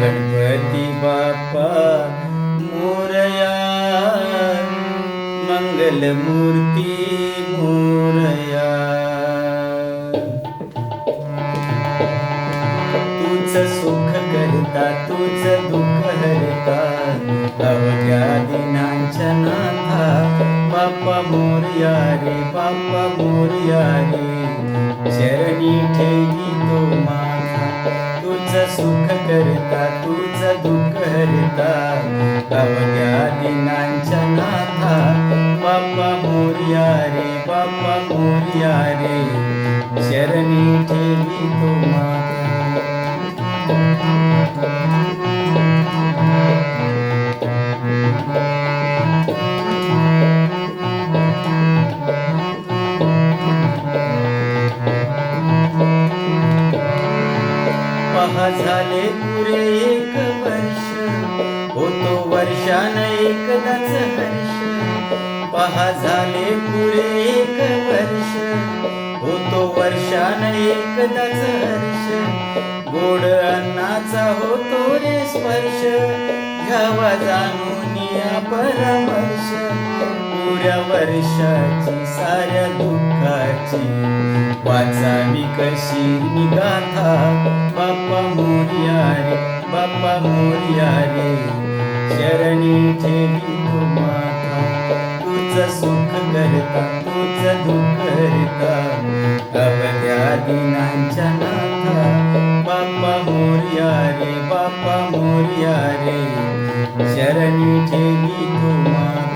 गणपती बाप्पा मोरया, मंगलमूर्ती मोरया. तूच सुख करता, तूच दुःख हरता, अवघ्या दिनांच्या नाथा. बाप्पा मोरया रे, बाप्पा मोरया रे, शरणी ठेवी तो माथा. तूच सुख करता, तूच दुःख हरता, अवघ्या दिनांच्या नाथा. बाप्पा मोरया रे, बाप्पा मोरया रे, शरणी ठेवी तो माथा. पहा झाले पुरे 1 वर्ष, होतो वर्षान एकदाच हर्ष. पहा झाले पुरे 1 वर्ष, होतो वर्षान एकदाच हर्ष. गोड अन्नाचा होतो रे स्पर्श, घ्यावा जाणून या परामर्श. पुऱ्या वर्षाची साऱ्या दुःखाची वाचावी कशी निगाथा. बाप्पा मोरया रे, बाप्पा मोरया रे, शरणी ठेवी तो माथा. तूच सुख करता, तूच दुःख हरता, अवघ्या दिनांच्या नाथा. बाप्पा मोरया रे, बाप्पा मोरया रे, शरणी ठेवी तो माथा.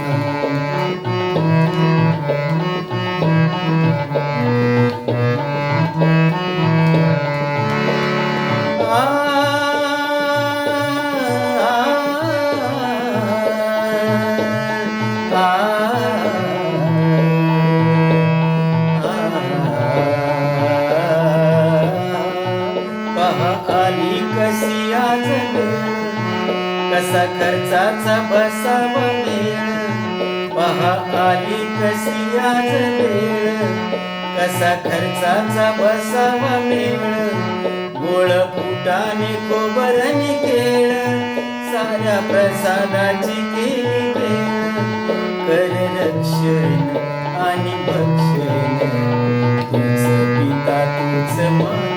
आली कशी आज वेळ, कसा खर्चाचा बसावा मेळ. पहा आली कशी आज वेळ, कसा खर्चाचा बसावा मेळ. गोळ फुटाने कोबरनी केळ, साऱ्या प्रसादाची केली वेळ. कर रक्षण आणि भक्षण, तूच पिता तूच माता.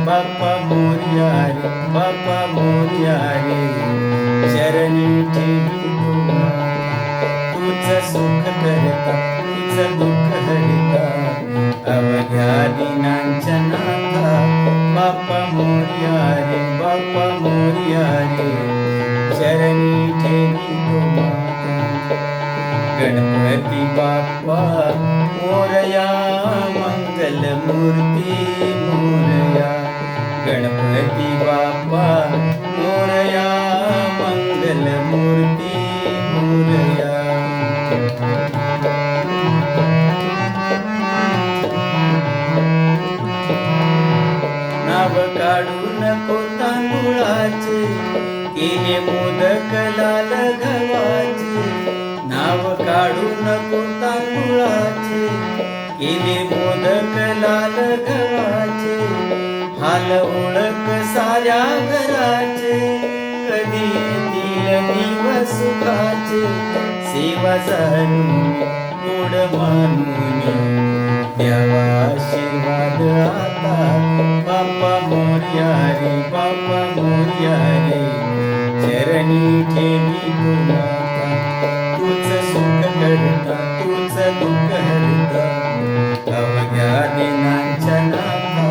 बाप्पा मोरया रे, बाप्पा मोरया रे, शरणी ठेवी तो माथा. तूच सुख करता, तूच दुःख हरता, अवघ्या दिनांच्या नाथा. बाप्पा मोरया रे, बाप्पा मोरया रे, शरणी ठेवी तो माथा. गणपती बाप्पा मोरया, मंगलमूर्ती मोरया. गणपती बाप्पा मोरया, मंगलमूर्ती मोरया. नाव काढू नको तांदुळाचे, केले मोदक लाल गव्हाचे. नाव काढू नको तांदुळाचे, केले मोदक लाल गव्हाचे. हाल ओळख साऱ्या घराचे, कधी येतील दिवस सुखाचे. सेवा जाणून गोड मानून, द्यावा आशीर्वाद आता. बाप्पा मोरया रे, बाप्पा मोरया रे, शरणी ठेवी तो माथा. तूच सुख करता, तूच दुःख हरता, अवघ्या दिनांच्या नाथा.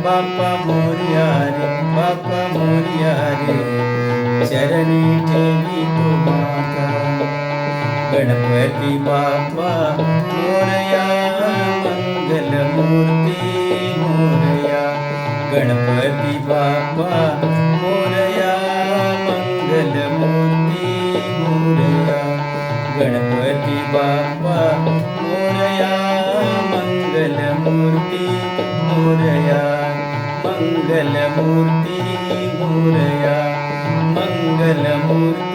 बाप्पा मोरया रे, बाप्पा मोरया रे, शरणी ठेवी तो माथा. गणपती बाप्पा मोरया, मंगलमूर्ती मोरया. गणपती बाप्पा मोरया, मंगलमूर्ती मोरया. गणपती बाप्पा मोरया, मंगलमूर्ती मोरया. मंगलमूर्ती मोरया, मंगलमूर्ती